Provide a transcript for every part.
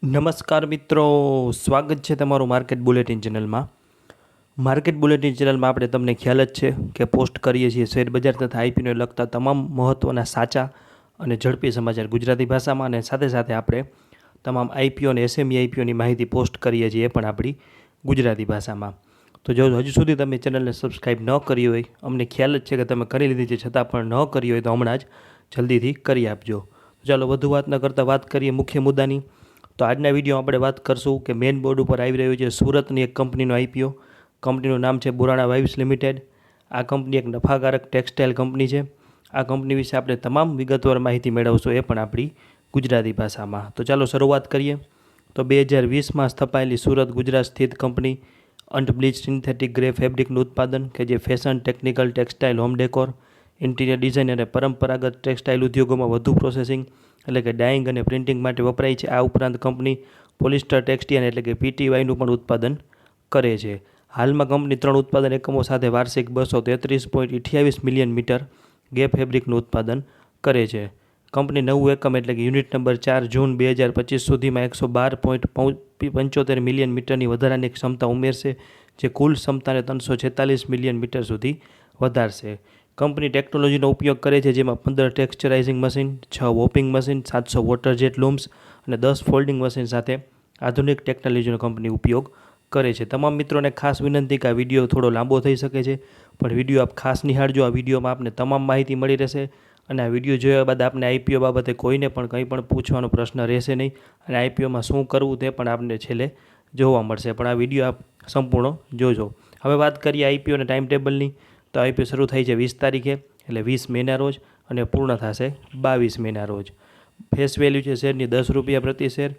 નમસ્કાર મિત્રો, સ્વાગત છે તમારું માર્કેટ બુલેટિન ચેનલમાં. માર્કેટ બુલેટિન ચેનલમાં આપણે તમને ખ્યાલ જ છે કે પોસ્ટ કરીએ છીએ શેરબજાર તથા આઈપીઓને લગતા તમામ મહત્ત્વના સાચા અને ઝડપી સમાચાર ગુજરાતી ભાષામાં, અને સાથે સાથે આપણે તમામ આઈપીઓ અને એસએમઈ આઈપીઓની માહિતી પોસ્ટ કરીએ છીએ એ પણ આપણી ગુજરાતી ભાષામાં. તો જો હજુ સુધી તમે ચેનલને સબસ્ક્રાઈબ ન કરી હોય, અમને ખ્યાલ જ છે કે તમે કરી લીધી છે, છતાં પણ ન કરી હોય તો હમણાં જ જલ્દીથી કરી આપજો. ચાલો વધુ વાત ન કરતાં વાત કરીએ મુખ્ય મુદ્દાની. તો આજના વિડીયોમાં આપણે વાત કરશું કે મેઇન બોર્ડ ઉપર આવી રહ્યું છે સુરતની એક કંપનીનો આઈપીઓ. કંપનીનું નામ છે બુરાણા વાઇવ્સ લિમિટેડ. આ કંપની એક નફાકારક ટેક્સટાઇલ કંપની છે. આ કંપની વિશે આપણે તમામ વિગતવાર માહિતી મેળવશું, એ પણ આપણી ગુજરાતી ભાષામાં. તો ચાલો શરૂઆત કરીએ. તો 2020માં સ્થપાયેલી સુરત ગુજરાત સ્થિત કંપની અનબ્લીચ સિન્થેટિક ગ્રે ફેબ્રિકનું ઉત્પાદન કે જે fashion, technical, textile, home decor, interior design અને પરંપરાગત ટેક્સટાઇલ ઉદ્યોગોમાં વધુ પ્રોસેસિંગ એટલે કે ડાઇંગ અને પ્રિન્ટિંગ માટે વપરાય છે. આ ઉપરાંત કંપની પોલિસ્ટર ટેક્સટાઇલ એટલે કે પીટીવાયનું પણ ઉત્પાદન કરે છે. હાલમાં કંપની 3 ઉત્પાદન એકમો સાથે વાર્ષિક 233.28 મિલિયન મીટર ગે ફેબ્રિકનું ઉત્પાદન કરે છે. કંપની નવું એકમ એટલે કે યુનિટ નંબર 4 જૂન 2025 સુધીમાં 112.75 મિલિયન મીટરની વધારાની ક્ષમતા ઉમેરશે, જે કુલ ક્ષમતાને 346 મિલિયન મીટર સુધી વધારશે. કંપની ટેકનોલોજીનો ઉપયોગ કરે છે, જેમાં 15 texturising machine, 6 warping machine, 700 water jet looms અને 10 ફોલ્ડિંગ મશીન સાથે આધુનિક ટેકનોલોજીનો કંપની ઉપયોગ કરે છે. તમામ મિત્રોને ખાસ વિનંતી કે આ વિડીયો થોડો લાંબો થઈ શકે છે, પણ વિડીયો આપ ખાસ નિહાળજો. આ વિડીયોમાં આપને તમામ માહિતી મળી રહેશે, અને આ વિડીયો જોયા બાદ આપને આઈપીઓ બાબતે કોઈને પણ કંઈ પણ પૂછવાનો પ્રશ્ન રહેશે નહીં, અને આઈપીઓમાં શું કરવું તે પણ આપને છેલ્લે જોવા મળશે. પણ આ વિડીયો આપ સંપૂર્ણ જોજો. હવે વાત કરીએ આઈપીઓ અને ટાઈમ ટેબલની. તો આઈપીઓ શરૂ થાય છે 20 તારીખે એટલે 20 મેના રોજ, અને પૂર્ણ થશે 22 મેના રોજ. ફેસ વેલ્યુ છે શેરની ₹10 પ્રતિ શેર,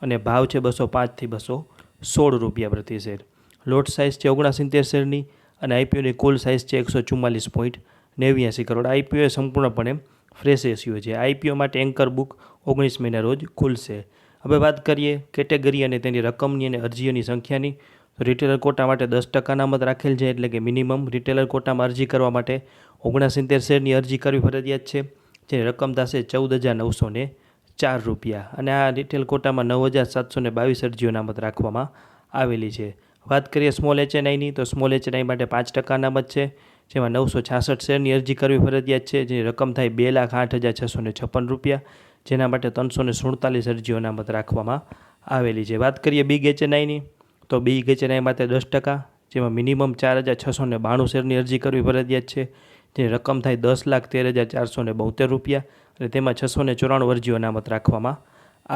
અને ભાવ છે 205 થી 216 રૂપિયા પ્રતિ શેર. લોટ સાઇઝ છે 79 શેરની, અને આઈપીઓની કુલ સાઇઝ છે 144.89 કરોડ. આઈપીઓ સંપૂર્ણપણે ફ્રેશ ઇસ્યુ છે. આઈપીઓ માટે એન્કર બુક 19 મેના રોજ ખુલશે. હવે વાત કરીએ કેટેગરી અને તેની રકમની અને અરજીઓની સંખ્યાની. રિટેલર કોટા માટે 10% અનામત રાખેલ છે, એટલે કે મિનિમમ રિટેલર કોટામાં અરજી કરવા માટે 69 શેરની અરજી કરવી ફરજિયાત છે, જેની રકમ થશે ₹14,904. અને આ રિટેલ કોટામાં 9,722 અરજીઓ અનામત રાખવામાં આવેલી છે. વાત કરીએ સ્મોલ એચએનઆઈની, તો સ્મોલ એચએનઆઈ માટે 5% અનામત છે, જેમાં 966 શેરની અરજી કરવી ફરજિયાત છે, જેની રકમ થાય ₹2,08,656, જેના માટે 347 અરજીઓ અનામત રાખવામાં આવેલી છે. વાત કરીએ બિગ એચએનઆઈની, તો બિગ એચએનઆઈ માટે 10%, જેમાં મિનિમમ 4,692 શેરની અરજી કરવી ફરજિયાત છે, જેની રકમ થાય ₹10,13,472, અને તેમાં 694 અરજીઓ અનામત રાખવામાં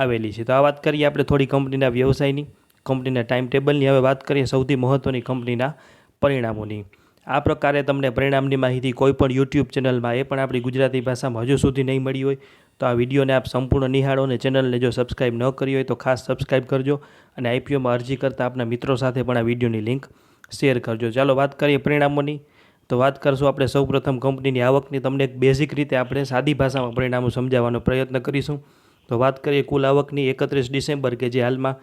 આવેલી છે. તો આ વાત કરીએ આપણે થોડી કંપનીના વ્યવસાયની, કંપનીના ટાઈમ ટેબલની. હવે વાત કરીએ સૌથી મહત્ત્વની કંપનીના પરિણામોની. આ પ્રકારે તમને પરિણામની માહિતી કોઈ પણ યુટ્યુબ ચેનલમાં, એ પણ આપણી ગુજરાતી ભાષામાં હજુ સુધી નહીં મળી હોય, તો આ વિડીયોને આપ સંપૂર્ણ નિહાળો, અને ચેનલને જો સબસ્ક્રાઈબ ન કરી હોય તો ખાસ સબસ્ક્રાઈબ કરજો, અને આઈપીઓમાં અરજી કરતાં આપણા મિત્રો સાથે પણ આ વિડીયોની લિંક શેર કરજો. ચાલો વાત કરીએ પરિણામોની. તો વાત કરશું આપણે સૌપ્રથમ કંપનીની આવકની. તમને એક બેઝિક રીતે આપણે સાદી ભાષામાં પરિણામો સમજાવવાનો પ્રયત્ન કરીશું. તો વાત કરીએ કુલ આવકની 31 ડિસેમ્બર, કે જે હાલમાં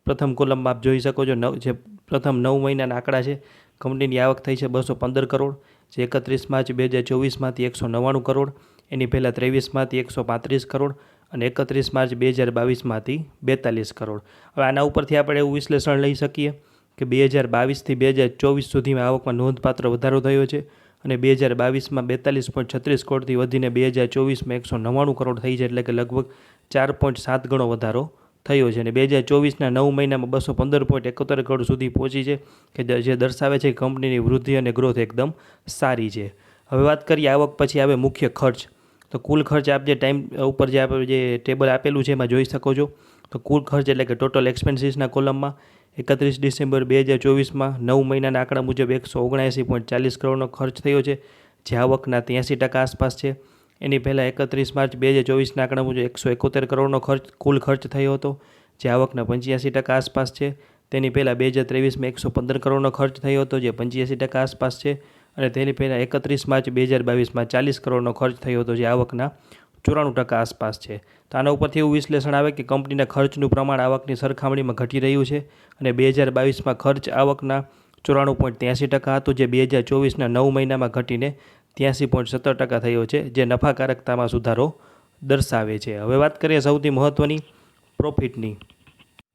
પ્રથમ કોલમમાં આપ જોઈ શકો છો, જે પ્રથમ 9 મહિનાના આંકડા છે. કંપનીની આવક થઈ છે 215 કરોડ, જે 31 માર્ચ 2024માંથી 199 કરોડ, એની પહેલાં 23માંથી 135 કરોડ, અને 31 માર્ચ 2022માંથી 42 કરોડ. હવે આના ઉપરથી આપણે એવું વિશ્લેષણ લઈ શકીએ કે 2022થી 2024 સુધીમાં આવકમાં નોંધપાત્ર વધારો થયો છે, અને 2022માં 42.36 કરોડથી વધીને 2024માં 199 કરોડ થઈ છે, એટલે કે લગભગ 4.7 ગણો વધારો થયો છે. અને 2024ના 9 મહિનામાં 215.71 કરોડ સુધી પહોંચી છે, કે જે દર્શાવે છે કે કંપનીની વૃદ્ધિ અને ગ્રોથ એકદમ સારી છે. હવે વાત કરીએ આવક પછી આવે મુખ્ય ખર્ચ. તો કુલ ખર્ચ આપ જે ટાઈમ ઉપર જે આપણે જે ટેબલ આપેલું છે એમાં જોઈ શકો છો. તો કુલ ખર્ચ એટલે કે ટોટલ એક્સપેન્સીસના કોલમમાં 31 ડિસેમ્બર 2024માં 9 મહિનાના આંકડા મુજબ 179.40 કરોડનો ખર્ચ થયો છે, જે આવકના 83% આસપાસ છે. એની પહેલાં 31 માર્ચ 2024ના આંકડા મુજબ 171 કરોડનો કુલ ખર્ચ થયો હતો, જે આવકના 85% આસપાસ છે. તેની પહેલાં 2023માં 115 કરોડનો ખર્ચ થયો હતો, જે 85% આસપાસ છે. અને તેની પહેલાં 31 માર્ચ 2022માં 40 કરોડનો ખર્ચ થયો હતો, જે આવકના 94% આસપાસ છે. તો આના ઉપરથી એવું વિશ્લેષણ આવે કે કંપનીના ખર્ચનું પ્રમાણ આવકની સરખામણીમાં ઘટી રહ્યું છે, અને 2022માં ખર્ચ આવકના 94.83% હતું, જે 2024ના 9 મહિનામાં ઘટીને 83.17% થયો છે, જે નફાકારકતામાં સુધારો દર્શાવે છે. હવે વાત કરીએ સૌથી મહત્ત્વની પ્રોફિટની.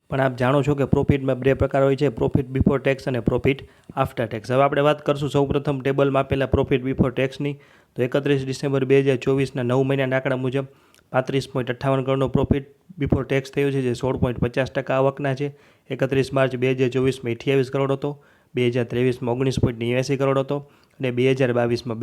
પણ આપ જાણો છો કે પ્રોફિટમાં બે પ્રકાર હોય છે, પ્રોફિટ બિફોર ટેક્સ અને પ્રોફિટ આફ્ટર ટેક્સ. હવે આપણે વાત કરશું સૌપ્રથમ ટેબલમાં આપેલા પ્રોફિટ બિફોર ટેક્સની. તો 31 ડિસેમ્બર 2024ના 9 મહિનાના આંકડા મુજબ 35.58 કરોડનો પ્રોફિટ બિફોર ટેક્સ થયો છે, જે 16.50% આવકના છે. 31 માર્ચ 2024માં 28 કરોડ હતો, 2023માં 19.89 કરોડ હતો અને 2022માં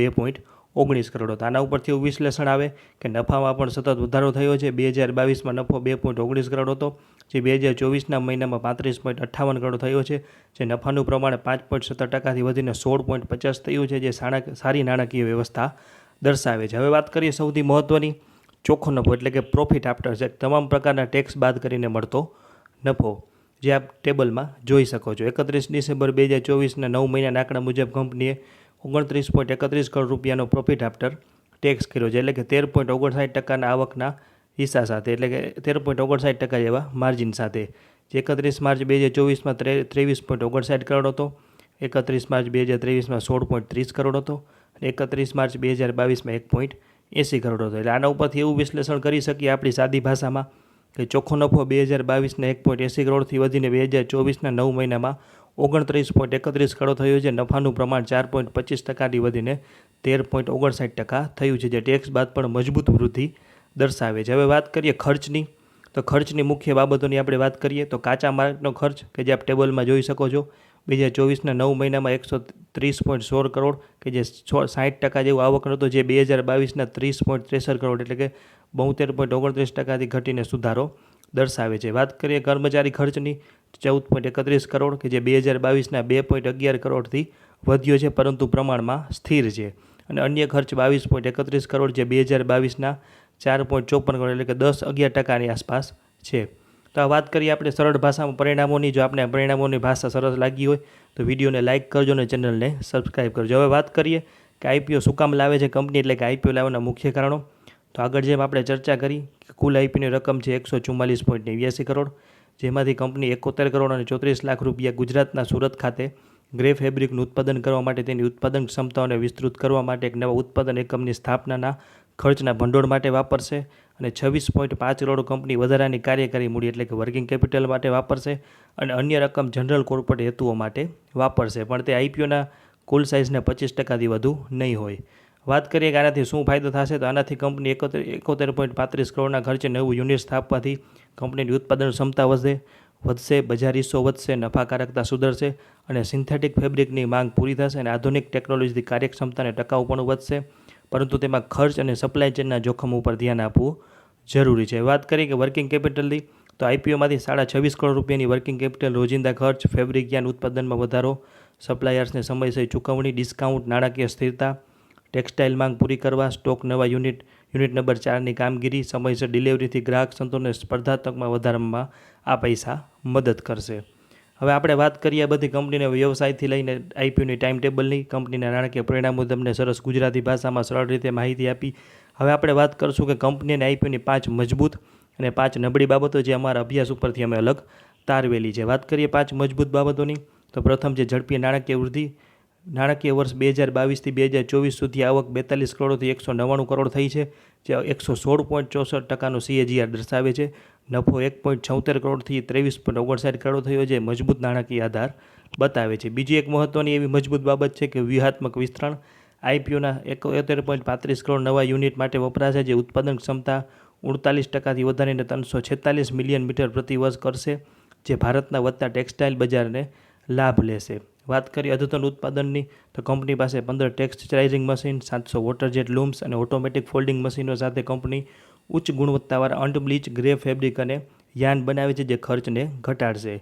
2.19 કરોડ હતો. આના ઉપરથી એવું વિશ્લેષણ આવે કે નફામાં પણ સતત વધારો થયો છે. 2022માં નફો 2.19 કરોડ હતો, જે 2024ના મહિનામાં 35.58 કરોડ થયો છે, જે નફાનું પ્રમાણ 5.17%થી વધીને 16.50 થયું છે, જે સારી નાણાકીય વ્યવસ્થા દર્શાવે છે. હવે વાત કરીએ સૌથી મહત્ત્વની, ચોખ્ખો નફો એટલે કે પ્રોફિટ આફ્ટર ટેક્સ, તમામ પ્રકારના ટેક્સ બાદ કરીને મળતો નફો, જે આપ ટેબલમાં જોઈ શકો છો. 31 ડિસેમ્બર 2024ના 9 મહિનાના આંકડા મુજબ કંપનીએ 29.31 કરોડ રૂપિયાનો પ્રોફિટ આફ્ટર ટેક્સ કર્યો છે, એટલે કે 13.59% આવકના હિસ્સા સાથે, એટલે કે 13.59% જેવા માર્જિન સાથે. જે 31 માર્ચ 2024માં 23.59 કરોડ હતો, 31 માર્ચ 2023માં 16.30 કરોડ હતો અને 31 માર્ચ 2022માં 1.80 કરોડ હતો. એટલે આના ઉપરથી એવું વિશ્લેષણ કરી શકીએ આપણી સાદી ભાષામાં કે ચોખ્ખો નફો 2022ના 1.80 કરોડથી વધીને 2024ના 9 મહિનામાં 29.31 કરોડ થયો છે. નફાનું પ્રમાણ 4.25%થી વધીને 13.59% થયું છે, જે ટેક્સ બાદ પણ મજબૂત વૃદ્ધિ દર્શાવે છે. હવે વાત કરીએ ખર્ચની. તો ખર્ચની મુખ્ય બાબતોની આપણે વાત કરીએ તો કાચા માલનો ખર્ચ, કે જે આપ ટેબલમાં જોઈ શકો છો, 2024ના 9 મહિનામાં 130.16 કરોડ, કે જે 60% જેવું આવક હતો, જે 2022ના 30.63 કરોડ એટલે કે 72.29%થી ઘટીને સુધારો દર્શાવે છે. વાત કરીએ કર્મચારી ખર્ચની, 14.31 કરોડ, કે જે 2022ના 2.11 કરોડથી વધ્યો છે પરંતુ પ્રમાણમાં સ્થિર છે. અને અન્ય ખર્ચ 22.31 કરોડ, જે 2022ના 4.54 કરોડ એટલે કે 10-11%ની આસપાસ છે. તો આ વાત કરીએ આપણે સરળ ભાષામાં પરિણામોની. જો આપણે પરિણામોની ભાષા સરસ લાગી હોય તો વિડીયોને લાઇક કરજો અને ચેનલને સબસ્ક્રાઈબ કરજો. હવે વાત કરીએ કે આઈપીઓ શું કામ લાવે છે કંપની, એટલે કે આઈપીઓ લાવવાના મુખ્ય કારણો. તો આગળ જેમ આપણે ચર્ચા કરી કે કુલ આઈપીઓની રકમ છે 144.89 કરોડ, જેમાંથી કંપની 71 કરોડ અને 34 લાખ રૂપિયા ગુજરાતના સુરત ખાતે ગ્રે ફેબ્રિકનું ઉત્પાદન કરવા માટે, તેની ઉત્પાદન ક્ષમતાઓને વિસ્તૃત કરવા માટે એક નવા ઉત્પાદન એકમની સ્થાપનાના ખર્ચના ભંડોળ માટે વાપરશે અને 26.5 કરોડ કંપની વધારાની કાર્યકારી મૂડી એટલે કે વર્કિંગ કેપિટલ માટે વાપરશે અને અન્ય રકમ જનરલ કોર્પોરેટ હેતુઓ માટે વાપરશે, પણ તે આઈપીઓના કુલ સાઇઝના 25%થી વધુ નહીં હોય. વાત કરીએ કે આનાથી શું ફાયદો થશે, તો આનાથી કંપની 71.35 કરોડના ખર્ચે નવું યુનિટ સ્થાપવાથી કંપનીની ઉત્પાદન ક્ષમતા વધશે, બજાર હિસ્સો વધશે, નફાકારકતા સુધરશે અને સિન્થેટિક ફેબ્રિકની માંગ પૂરી થશે અને આધુનિક ટેકનોલોજીથી કાર્યક્ષમતા અને ટકાઉપણું વધશે, પરંતુ તેમાં ખર્ચ અને સપ્લાય ચેનના જોખમ ઉપર ધ્યાન આપવું જરૂરી છે. વાત કરીએ કે વર્કિંગ કેપિટલની, તો આઈપીઓમાંથી 26.5 કરોડ રૂપિયાની વર્કિંગ કેપિટલ, રોજિંદા ખર્ચ, ફેબ્રિક યાર્ન ઉત્પાદનમાં વધારો, સપ્લાયર્સને સમયસર ચૂકવણી, ડિસ્કાઉન્ટ, નાણાકીય સ્થિરતા, ટેક્સટાઇલ માંગ પૂરી કરવા, સ્ટોક, નવા યુનિટ નંબર 4ની કામગીરી, સમયસર ડિલિવરીથી ગ્રાહક સંતોષને સ્પર્ધાત્મકમાં વધારવામાં આ પૈસા મદદ કરશે. હવે આપણે વાત કરીએ બધી કંપનીના વ્યવસાયથી લઈને આઈપીઓની ટાઈમ ટેબલની. કંપનીના નાણાકીય પરિણામો તમને સરસ ગુજરાતી ભાષામાં સરળ રીતે માહિતી આપી. હવે આપણે વાત કરશું કે કંપની અને આઈપીઓની 5 મજબૂત અને 5 નબળી બાબતો, જે અમારા અભ્યાસ ઉપરથી અમે અલગ તારવેલી છે. વાત કરીએ 5 મજબૂત બાબતોની, તો પ્રથમ છે ઝડપી નાણાકીય વૃદ્ધિ. નાણાકીય વર્ષ 2022થી 2024 સુધી આવક 42 કરોડથી 199 કરોડ થઈ છે, જે 116.64%નો CAGR દર્શાવે છે. નફો 1.76 કરોડથી 23.59 કરોડ થયો, જે મજબૂત નાણાકીય આધાર બતાવે છે. બીજી એક મહત્ત્વની એવી મજબૂત બાબત છે કે વ્યૂહાત્મક વિસ્તરણ. આઈપીઓના 71.35 કરોડ નવા યુનિટ માટે વપરાશે, જે ઉત્પાદન ક્ષમતા 48%થી વધારીને 346 મિલિયન મીટર પ્રતિ વર્ષ કરશે, જે ભારતના વધતા ટેક્સટાઇલ બજારને લાભ લેશે. વાત કરીએ અદ્યતન ઉત્પાદનની, તો કંપની પાસે 15 ટેક્સચરાઇઝિંગ મશીન, 700 વોટરજેટ લૂમ્સ અને ઓટોમેટિક ફોલ્ડિંગ મશીનો સાથે કંપની ઉચ્ચ ગુણવત્તાવાળા અનબ્લીચ ગ્રે ફેબ્રિક અને યાર્ન બનાવે છે, જે ખર્ચને ઘટાડશે.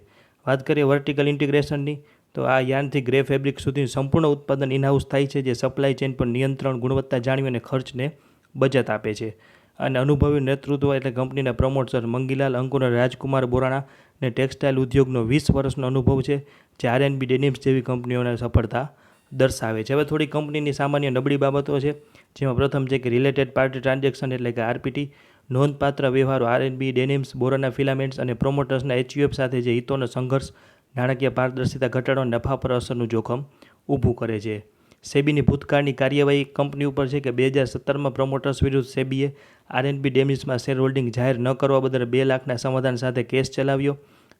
વાત કરીએ વર્ટિકલ ઇન્ટિગ્રેશનની, તો આ યાર્નથી ગ્રે ફેબ્રિક સુધી સંપૂર્ણ ઉત્પાદન ઇનહાઉસ થાય છે, જે સપ્લાય ચેઇન પર નિયંત્રણ, ગુણવત્તા જાળવી અને ખર્ચને બચત આપે છે. અને અનુભવી નેતૃત્વ એટલે કંપનીના પ્રમોટર મંગીલાલ અંકુર અને રાજકુમાર બોરાણા ને ટેક્સટાઇલ ઉદ્યોગનો 20 વર્ષનો અનુભવ છે, જે આરએનબી ડેનિમ્સ જેવી કંપનીઓને સફળતા દર્શાવે છે. હવે થોડી કંપનીની સામાન્ય નબળી બાબતો છે, જેમાં પ્રથમ છે કે રિલેટેડ પાર્ટી ટ્રાન્ઝેક્શન એટલે કે આરપીટી. નોંધપાત્ર વ્યવહારો આરએનબી ડેનિમ્સ, બોરાના ફિલામેન્ટ્સ અને પ્રોમોટર્સના એચયુએફ સાથે જે હિતોનો સંઘર્ષ નાણાકીય પારદર્શિતા ઘટાડો અને નફા પર અસરનું જોખમ ઊભું કરે છે. સેબીની ભૂતકાળની કાર્યવાહી કંપની ઉપર છે કે 2017માં પ્રમોટર્સ વિરુદ્ધ સેબીએ આરએનબી ડેનિમ્સમાં શેર હોલ્ડિંગ જાહેર ન કરવા બદલ 2 લાખના સમાધાન સાથે કેસ ચલાવ્યો.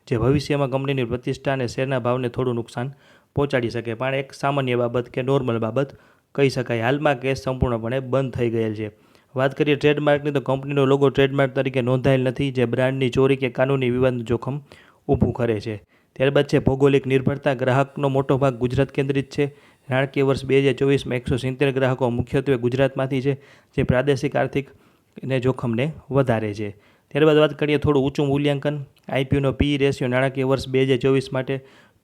જે ભવિષ્યમાં કંપનીની પ્રતિષ્ઠા અને શેરના ભાવને થોડું નુકસાન પહોંચાડી શકે. પણ એક સામાન્ય બાબત કે નોર્મલ બાબત કહી શકાય. હાલમાં કેસ સંપૂર્ણપણે બંધ થઈ ગયેલ છે. વાત કરીએ ટ્રેડમાર્કની તો કંપનીનો લોગો ટ્રેડમાર્ક તરીકે નોંધાયેલ નથી, જે બ્રાન્ડની ચોરી કે કાનૂની વિવાદનું જોખમ ઊભું કરે છે. ત્યારબાદ છે ભૌગોલિક નિર્ભરતા. ગ્રાહકનો મોટો ભાગ ગુજરાત કેન્દ્રિત છે. નાણાકીય વર્ષ 2024માં 170 ગ્રાહકો મુખ્યત્વે ગુજરાતમાંથી છે, જે પ્રાદેશિક આર્થિક જોખમને વધારે છે. ત્યારબાદ વાત કરીએ થોડું ઊંચું મૂલ્યાંકન. આઈપીઓનો પી રેશિયો નાણાકીય વર્ષ 2024 માટે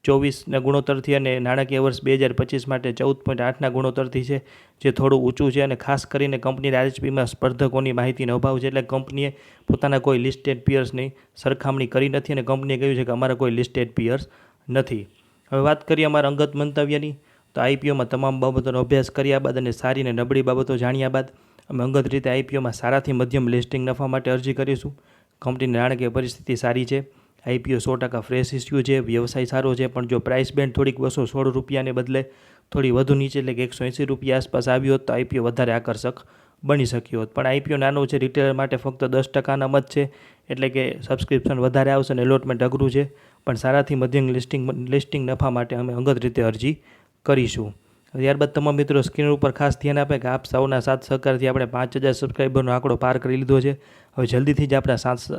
24ના ગુણોત્તરથી અને નાણાકીય વર્ષ 2025 માટે 14.8ના ગુણોત્તરથી છે, જે થોડું ઊંચું છે. અને ખાસ કરીને કંપનીના આરએચપીમાં સ્પર્ધકોની માહિતીનો અભાવ છે. એટલે કંપનીએ પોતાના કોઈ લિસ્ટેડ પિયર્સની સરખામણી કરી નથી અને કંપનીએ કહ્યું છે કે અમારા કોઈ લિસ્ટેડ પિયર્સ નથી. હવે વાત કરીએ અમારા અંગત મંતવ્યની, તો આઈપીઓમાં તમામ બાબતોનો અભ્યાસ કર્યા બાદ અને સારી અને નબળી બાબતો જાણ્યા બાદ અમે અંગત રીતે આઈપીઓમાં સારાથી મધ્યમ લિસ્ટિંગ નફા માટે અરજી કરીશું. કંપનીની નાણાકીય પરિસ્થિતિ સારી છે. આઈપીઓ 100% ફ્રેશ ઇસ્યુ છે. વ્યવસાય સારો છે. પણ જો પ્રાઇસ બેન્ડ થોડીક 216 રૂપિયાને બદલે થોડી વધુ નીચે એટલે કે 180 રૂપિયા આસપાસ આવ્યો હોત તો આઈપીઓ વધારે આકર્ષક બની શક્યો હોત. પણ આઈપીઓ નાનો છે. રિટેલર માટે ફક્ત 10%ના મત છે. એટલે કે સબસ્ક્રિપ્શન વધારે આવશે અને એલોટમેન્ટ અઘરું છે. પણ સારાથી મધ્યમ લિસ્ટિંગ નફા માટે અમે અંગત રીતે અરજી કરીશું. ત્યારબાદ તમામ મિત્રો સ્ક્રીન ઉપર ખાસ ધ્યાન આપે કે આપ સૌના સાથ સહકારથી આપણે 5000 સબસ્ક્રાઈબરનો આંકડો પાર કરી લીધો છે. હવે જલ્દીથી જ આપણા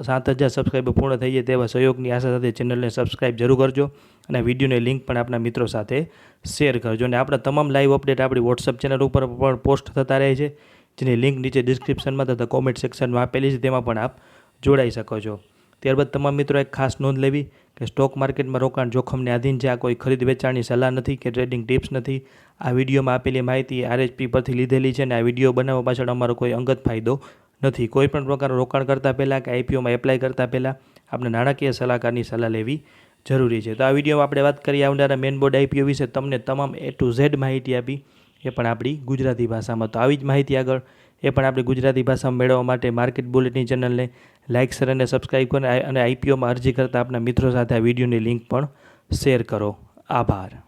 7000 સબસ્ક્રાઈબર પૂર્ણ થઈ જાય તેવા સહયોગની આશા સાથે ચેનલને સબસ્ક્રાઈબ જરૂર કરજો અને વિડીયોની લિંક પણ આપણા મિત્રો સાથે શેર કરજો. અને આપણા તમામ લાઈવ અપડેટ આપણી વોટ્સઅપ ચેનલ ઉપર પણ પોસ્ટ થતા રહે છે, જેની લિંક નીચે ડિસ્ક્રિપ્શનમાં તથા કોમેન્ટ સેક્શનમાં આપેલી છે, તેમાં પણ આપ જોડાઈ શકો છો. ત્યારબાદ તમામ મિત્રો એક ખાસ નોંધ લેવી કે સ્ટોક માર્કેટમાં રોકાણ જોખમને આધીન છે. આ કોઈ ખરીદ વેચાણની સલાહ નથી કે ટ્રેડિંગ ટિપ્સ નથી. આ વિડીયોમાં આપેલી માહિતી આરએચપી પરથી લીધેલી છે અને આ વિડીયો બનાવવા પાછળ અમારો કોઈ અંગત ફાયદો નથી. કોઈ પણ પ્રકારનું રોકાણ કરતાં પહેલાં કે આઈપીઓમાં એપ્લાય કરતાં પહેલાં આપણે નાણાકીય સલાહકારની સલાહ લેવી જરૂરી છે. તો આ વિડીયોમાં આપણે વાત કરી આવનારા મેઇન બોર્ડ આઈપીઓ વિશે. તમને તમામ A to Z માહિતી આપી, એ પણ આપણી ગુજરાતી ભાષામાં. તો આવી જ માહિતી આગળ એ પણ આપણે ગુજરાતી ભાષામાં મેળવવા માટે માર્કેટ બુલેટિન ચેનલને લાઇક, શેર અને સબસ્ક્રાઈબ કરો અને આઈપીઓમાં અરજી કરતા આપણા મિત્રો સાથે આ વિડીયોની લિંક પણ શેર કરો. આભાર.